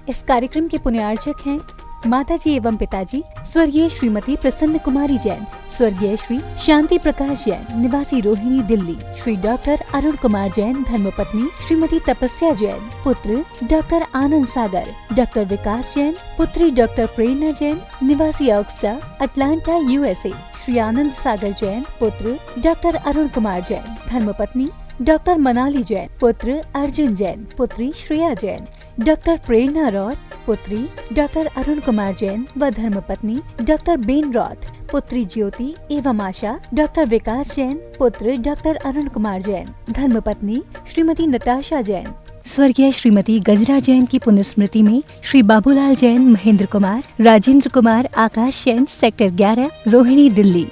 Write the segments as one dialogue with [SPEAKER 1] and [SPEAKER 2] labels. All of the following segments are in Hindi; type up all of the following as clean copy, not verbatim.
[SPEAKER 1] इस कार्यक्रम के पुण्यार्चक हैं माताजी एवं पिताजी स्वर्गीय श्रीमती प्रसन्न कुमारी जैन, स्वर्गीय श्री शांति प्रकाश जैन निवासी रोहिणी दिल्ली, श्री डॉक्टर अरुण कुमार जैन धर्मपत्नी श्रीमती तपस्या जैन, पुत्र डॉक्टर आनंद सागर, डॉक्टर विकास जैन, पुत्री डॉक्टर प्रेरणा जैन निवासी ऑक्सटा अटलांटा यूएसए, श्री आनंद सागर जैन, पुत्र डॉक्टर अरुण कुमार जैन, धर्मपत्नी डॉक्टर मनाली जैन, पुत्र अर्जुन जैन, पुत्री श्रेया जैन, डॉक्टर प्रेरणा रॉथ, पुत्री डॉक्टर अरुण कुमार जैन व धर्मपत्नी डॉक्टर बेन रॉथ, पुत्री ज्योति एवं आशा, डॉक्टर विकास जैन, पुत्र डॉक्टर अरुण कुमार जैन, धर्मपत्नी श्रीमती नताशा जैन, स्वर्गीय श्रीमती गजरा जैन की पुण्यस्मृति में श्री बाबूलाल जैन, महेंद्र कुमार, राजेंद्र कुमार, आकाश जैन, सेक्टर 11, रोहिणी दिल्ली।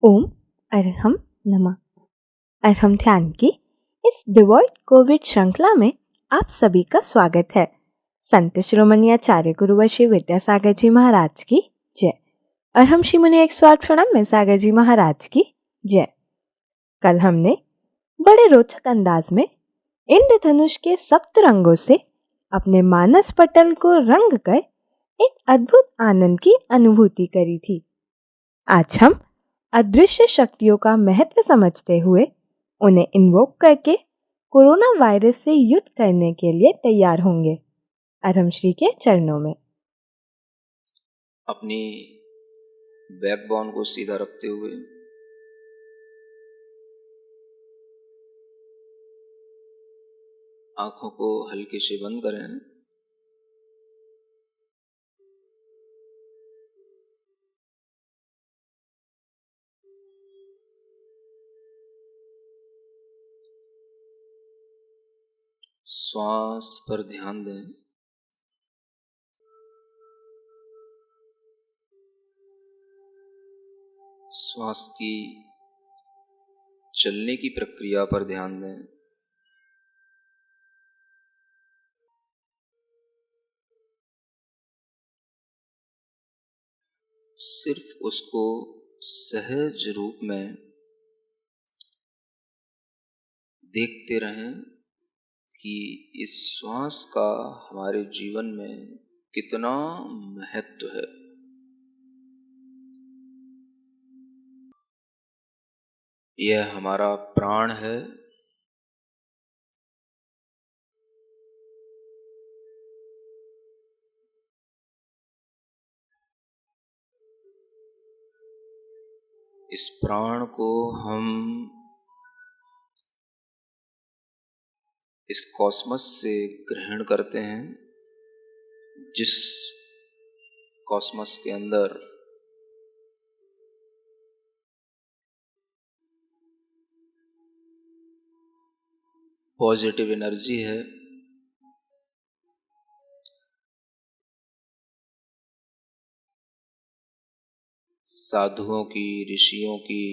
[SPEAKER 2] ओम अरहम नमः। अरहम ध्यान की इस डिवॉइड कोविड श्रृंखला में आप सभी का स्वागत है। संत शिरोमणि आचार्य गुरुवर श्री विद्यासागर जी महाराज की जय। अरहम श्री मुनि 108 प्रणाम में सागर जी महाराज की जय। कल हमने बड़े रोचक अंदाज में इंद्रधनुष के सप्त रंगों से अपने मानस पटल को रंग कर एक अद्भुत आनंद की अनुभूति करी थी। आज हम अदृश्य शक्तियों का महत्व समझते हुए उन्हें इन्वोक करके कोरोना वायरस से युद्ध करने के लिए तैयार होंगे। अरहम श्री के चरणों में
[SPEAKER 3] अपनी बैकबोन को सीधा रखते हुए आंखों को हल्के से बंद करें। श्वास पर ध्यान दें। श्वास की चलने की प्रक्रिया पर ध्यान दें। सिर्फ उसको सहज रूप में देखते रहें कि इस श्वास का हमारे जीवन में कितना महत्व है। यह हमारा प्राण है। इस प्राण को हम इस कॉस्मस से ग्रहण करते हैं, जिस कॉस्मस के अंदर पॉजिटिव एनर्जी है। साधुओं की, ऋषियों की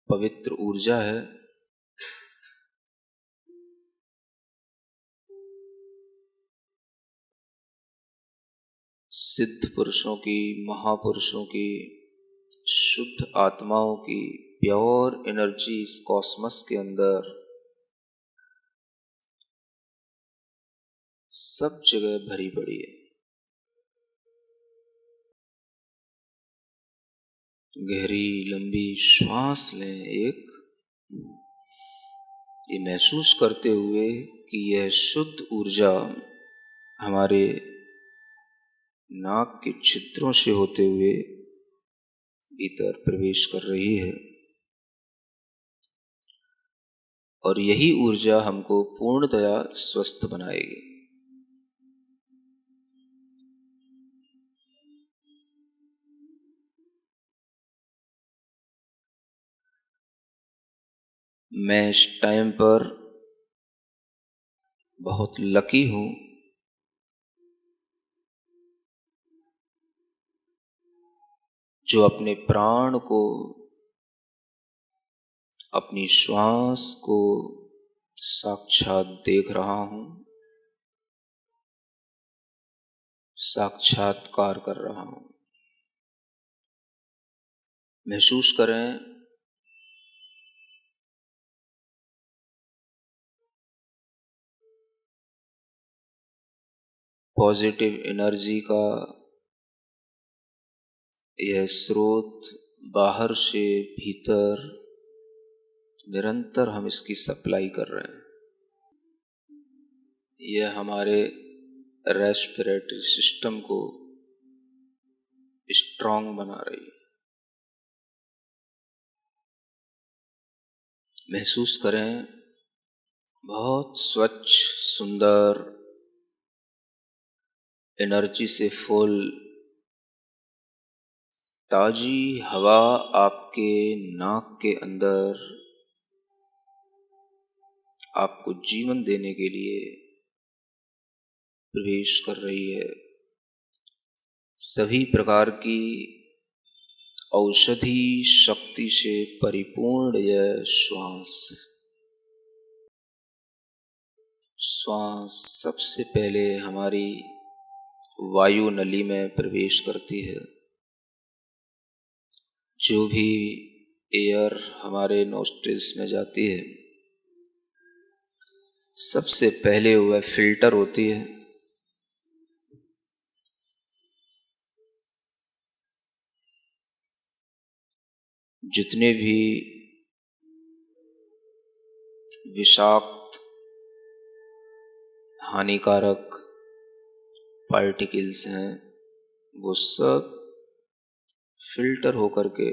[SPEAKER 3] पवित्र ऊर्जा है। सिद्ध पुरुषों की, महापुरुषों की, शुद्ध आत्माओं की प्योर एनर्जी इस कॉस्मस के अंदर सब जगह भरी पड़ी है। गहरी लंबी श्वास लें। ये महसूस करते हुए कि यह शुद्ध ऊर्जा हमारे नाक के छिद्रों से होते हुए भीतर प्रवेश कर रही है और यही ऊर्जा हमको पूर्णतया स्वस्थ बनाएगी। मैं इस टाइम पर बहुत लकी हूं जो अपने प्राण को, अपनी श्वास को साक्षात देख रहा हूं। साक्षात्कार कर रहा हूं। महसूस करें पॉजिटिव एनर्जी का यह स्रोत बाहर से भीतर निरंतर हम इसकी सप्लाई कर रहे हैं। यह हमारे रेस्पिरेटरी सिस्टम को स्ट्रॉन्ग बना रही है। महसूस करें बहुत स्वच्छ सुंदर एनर्जी से फुल ताजी हवा आपके नाक के अंदर आपको जीवन देने के लिए प्रवेश कर रही है। सभी प्रकार की औषधि शक्ति से परिपूर्ण यह श्वास सबसे पहले हमारी वायु नली में प्रवेश करती है। जो भी एयर हमारे नोस्ट्रिल्स में जाती है सबसे पहले वह फिल्टर होती है। जितने भी विषाक्त हानिकारक पार्टिकल्स हैं वो सब फिल्टर होकर के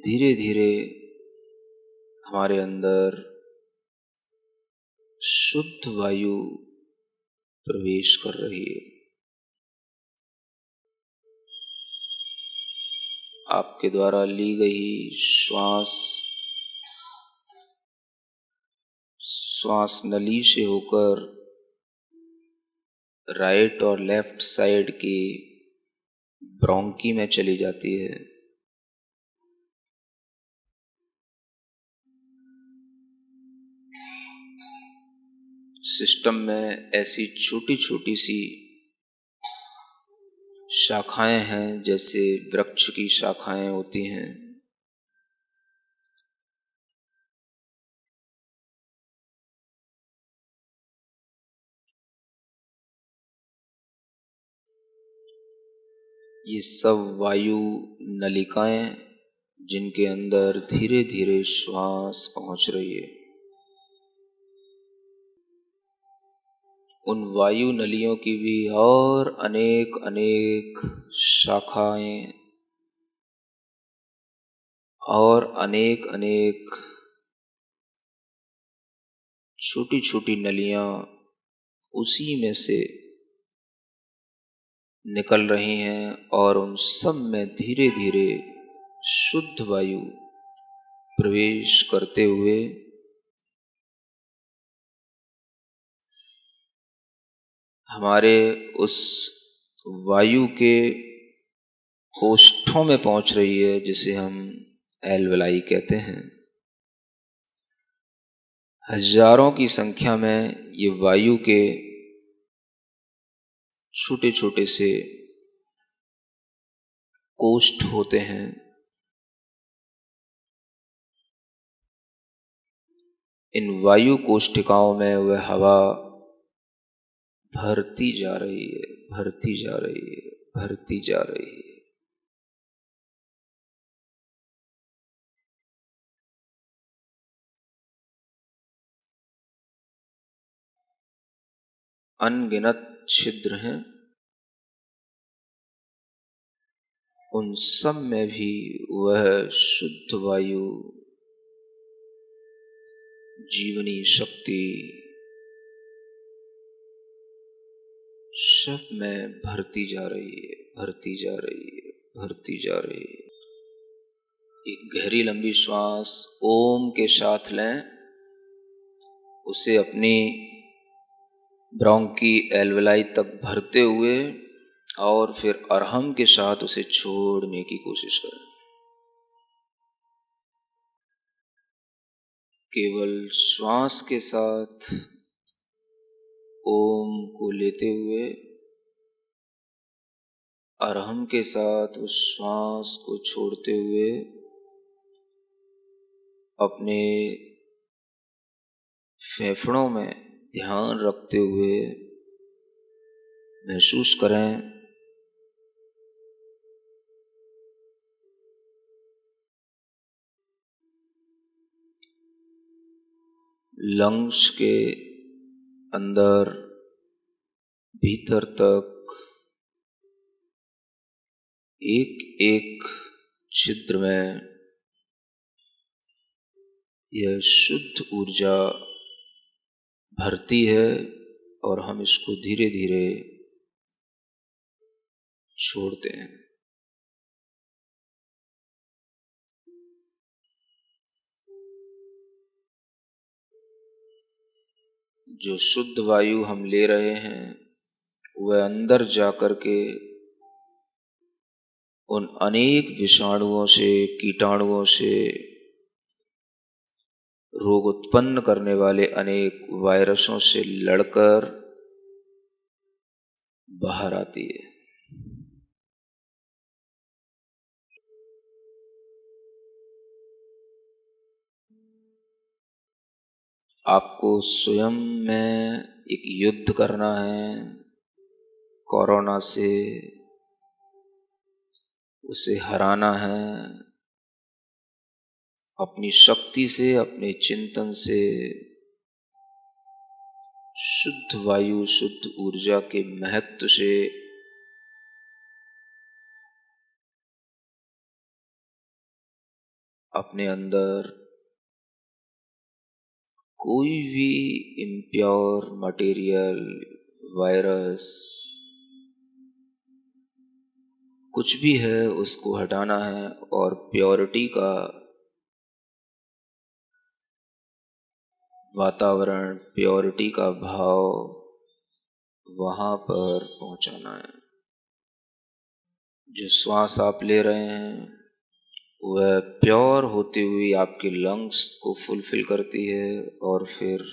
[SPEAKER 3] धीरे धीरे हमारे अंदर शुद्ध वायु प्रवेश कर रही है। आपके द्वारा ली गई श्वास नली से होकर राइट और लेफ्ट साइड की ब्रोंकी में चली जाती है। सिस्टम में ऐसी छोटी छोटी सी शाखाएं हैं जैसे वृक्ष की शाखाएं होती हैं। ये सब वायु नलिकाएं जिनके अंदर धीरे धीरे श्वास पहुंच रही है। उन वायु नलियों की भी और अनेक अनेक शाखाएं और अनेक अनेक छोटी छोटी नलियां उसी में से निकल रही हैं और उन सब में धीरे धीरे शुद्ध वायु प्रवेश करते हुए हमारे उस वायु के कोष्ठों में पहुंच रही है जिसे हम एल्वेलाई कहते हैं। हजारों की संख्या में ये वायु के छोटे छोटे से कोष्ठ होते हैं। इन वायु कोष्ठिकाओं में वह हवा भरती जा रही है, भरती जा रही है, भरती जा रही है। अनगिनत छिद्र हैं, उन सब में भी वह शुद्ध वायु जीवनी शक्ति सब में भरती जा रही है, भरती जा रही है, भरती जा रही है। एक गहरी लंबी श्वास ओम के साथ लें, उसे अपनी ब्रोंकी एल्वेलाई तक भरते हुए और फिर अरहम के साथ उसे छोड़ने की कोशिश करें। केवल श्वास के साथ ओम को लेते हुए अरहम के साथ उस श्वास को छोड़ते हुए अपने फेफड़ों में ध्यान रखते हुए महसूस करें लंग्स के अंदर भीतर तक एक एक छिद्र में यह शुद्ध ऊर्जा भरती है और हम इसको धीरे धीरे छोड़ते हैं। जो शुद्ध वायु हम ले रहे हैं वह अंदर जाकर के उन अनेक विषाणुओं से, कीटाणुओं से, रोग उत्पन्न करने वाले अनेक वायरसों से लड़कर बाहर आती है। आपको स्वयं में एक युद्ध करना है कोरोना से, उसे हराना है अपनी शक्ति से, अपने चिंतन से, शुद्ध वायु, शुद्ध ऊर्जा के महत्व से। अपने अंदर कोई भी इम्प्योर मटेरियल, वायरस, कुछ भी है उसको हटाना है और प्योरिटी का वातावरण, प्योरिटी का भाव वहां पर पहुंचाना है। जो श्वास आप ले रहे हैं वह प्योर होती हुई आपके लंग्स को फुलफिल करती है और फिर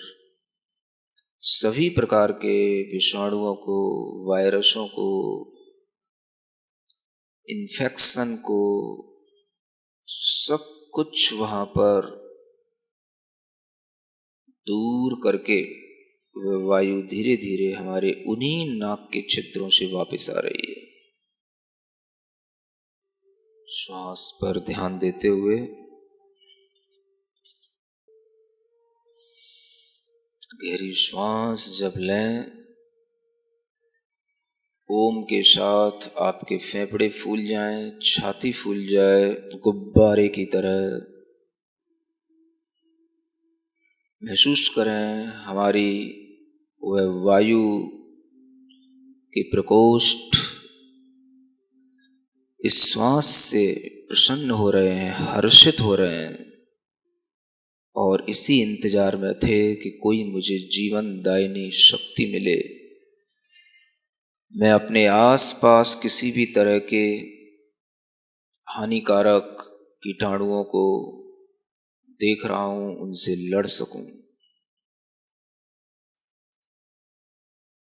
[SPEAKER 3] सभी प्रकार के विषाणुओं को, वायरसों को, इन्फेक्शन को, सब कुछ वहां पर दूर करके वह वायु धीरे धीरे हमारे उन्हीं नाक के छिद्रों से वापस आ रही है। श्वास पर ध्यान देते हुए गहरी श्वास जब लें, ओम के साथ आपके फेफड़े फूल जाएं, छाती फूल जाए गुब्बारे की तरह। महसूस करें हमारी वह वायु के प्रकोष्ठ इस श्वास से प्रसन्न हो रहे हैं, हर्षित हो रहे हैं और इसी इंतजार में थे कि कोई मुझे जीवनदायिनी शक्ति मिले। मैं अपने आसपास किसी भी तरह के हानिकारक कीटाणुओं को देख रहा हूं, उनसे लड़ सकूं।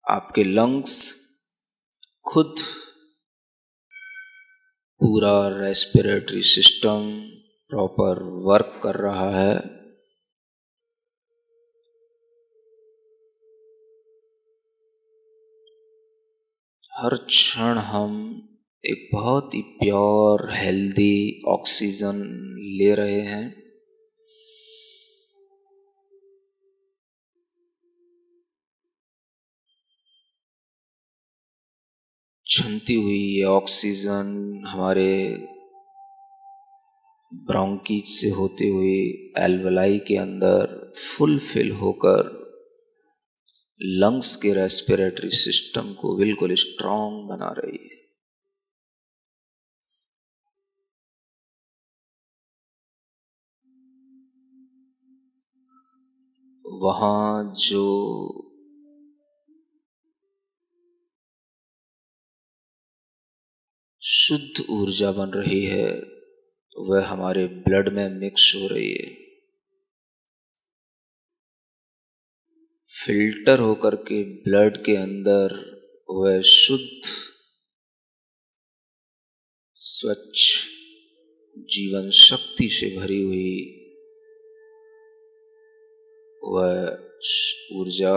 [SPEAKER 3] आपके लंग्स खुद पूरा रेस्पिरेटरी सिस्टम प्रॉपर वर्क कर रहा है। हर क्षण हम एक बहुत ही प्योर, हेल्दी ऑक्सीजन ले रहे हैं। छनती हुई ये ऑक्सीजन हमारे ब्रोंकीज से होते हुए एल्वेलाई के अंदर फुलफिल होकर लंग्स के रेस्पिरेटरी सिस्टम को बिल्कुल स्ट्रांग बना रही है। वहां जो शुद्ध ऊर्जा बन रही है वह हमारे ब्लड में मिक्स हो रही है। फिल्टर होकर के ब्लड के अंदर वह शुद्ध स्वच्छ जीवन शक्ति से भरी हुई वह ऊर्जा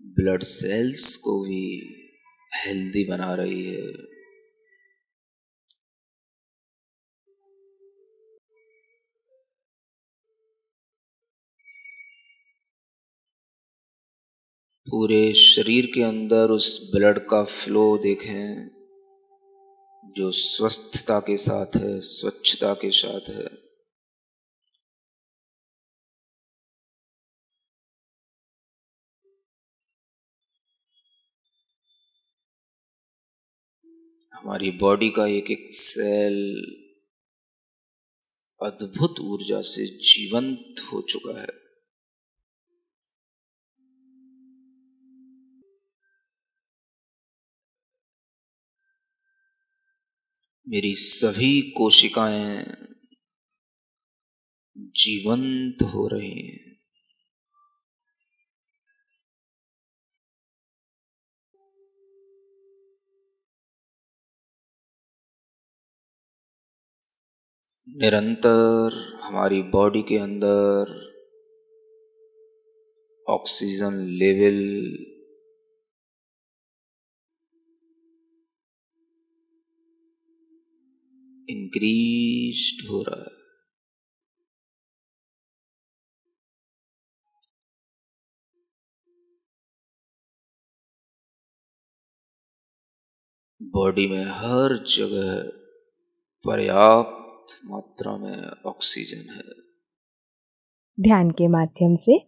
[SPEAKER 3] ब्लड सेल्स को भी हेल्दी बना रही है। पूरे शरीर के अंदर उस ब्लड का फ्लो देखें जो स्वस्थता के साथ है, स्वच्छता के साथ है। हमारी बॉडी का एक एक सेल अद्भुत ऊर्जा से जीवंत हो चुका है। मेरी सभी कोशिकाएं जीवंत हो रही हैं। निरंतर हमारी बॉडी के अंदर ऑक्सीजन लेवल इंक्रीज्ड हो रहा है। बॉडी में हर जगह पर्याप्त मात्रा में ऑक्सीजन है।
[SPEAKER 2] ध्यान के माध्यम से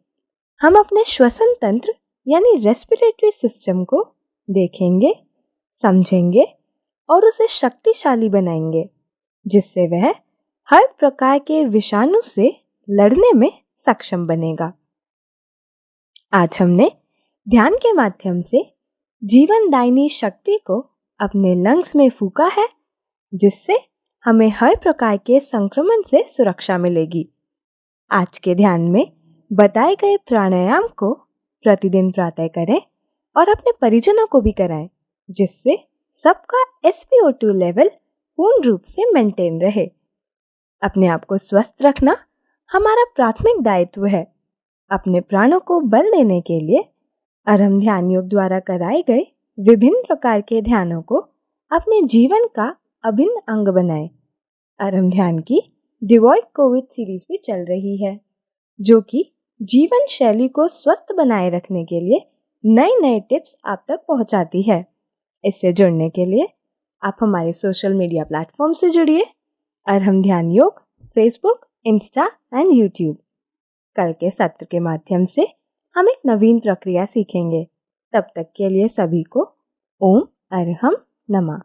[SPEAKER 2] हम अपने श्वसन तंत्र यानी रेस्पिरेटरी सिस्टम को देखेंगे, समझेंगे और उसे शक्तिशाली बनाएंगे, जिससे वह हर प्रकार के विषाणु से लड़ने में सक्षम बनेगा। आज हमने ध्यान के माध्यम से जीवनदायिनी शक्ति को अपने लंग्स में फूंका है, जिससे हमें हर प्रकार के संक्रमण से सुरक्षा मिलेगी। आज के ध्यान में बताए गए प्राणायाम को प्रतिदिन प्रातः करें और अपने परिजनों को भी कराएं, जिससे सबका SpO2 लेवल पूर्ण रूप से मेंटेन रहे। अपने आप को स्वस्थ रखना हमारा प्राथमिक दायित्व है। अपने प्राणों को बल देने के लिए अरहम ध्यान योग द्वारा कराए गए विभिन्न प्रकार के ध्यानों को अपने जीवन का अभिन्न अंग बनाएं। अरहम ध्यान की डिवॉइड कोविड सीरीज भी चल रही है, जो कि जीवन शैली को स्वस्थ बनाए रखने के लिए नए नए टिप्स आप तक पहुंचाती है। इससे जुड़ने के लिए आप हमारे सोशल मीडिया प्लेटफॉर्म से जुड़िए। अरहम ध्यान योग फेसबुक, इंस्टा एंड यूट्यूब। कल के सत्र के माध्यम से हम एक नवीन प्रक्रिया सीखेंगे। तब तक के लिए सभी को ओम अरहम नमः।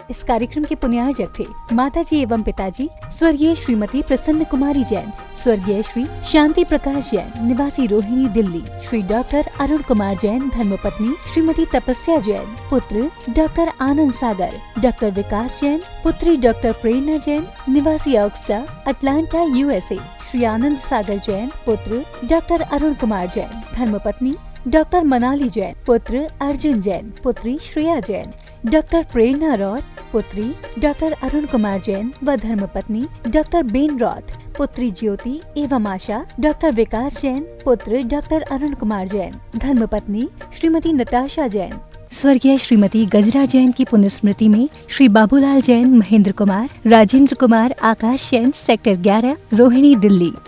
[SPEAKER 1] इस कार्यक्रम के पुण्यार्जक थे माताजी एवं पिताजी स्वर्गीय श्रीमती प्रसन्न कुमारी जैन, स्वर्गीय श्री शांति प्रकाश जैन, निवासी रोहिणी, दिल्ली, श्री डॉक्टर अरुण कुमार जैन, धर्मपत्नी श्रीमती तपस्या जैन, पुत्र डॉक्टर आनंद सागर, डॉक्टर विकास जैन, पुत्री डॉक्टर प्रेरणा जैन, निवासी ऑक्सटा, अटलांटा, USA, श्री आनंद सागर जैन, पुत्र डॉक्टर अरुण कुमार जैन, धर्मपत्नी डॉक्टर मनाली जैन, पुत्र अर्जुन जैन, पुत्री श्रेया जैन, डॉक्टर प्रेरणा रॉथ, पुत्री डॉक्टर अरुण कुमार जैन व धर्मपत्नी डॉक्टर बेन रॉथ, पुत्री ज्योति एवं आशा, डॉक्टर विकास जैन, पुत्र डॉक्टर अरुण कुमार जैन, धर्मपत्नी श्रीमती नताशा जैन। स्वर्गीय श्रीमती गजरा जैन की पुण्यस्मृति में श्री बाबूलाल जैन, महेंद्र कुमार, राजेंद्र कुमार, आकाश जैन, सेक्टर 11, रोहिणी, दिल्ली।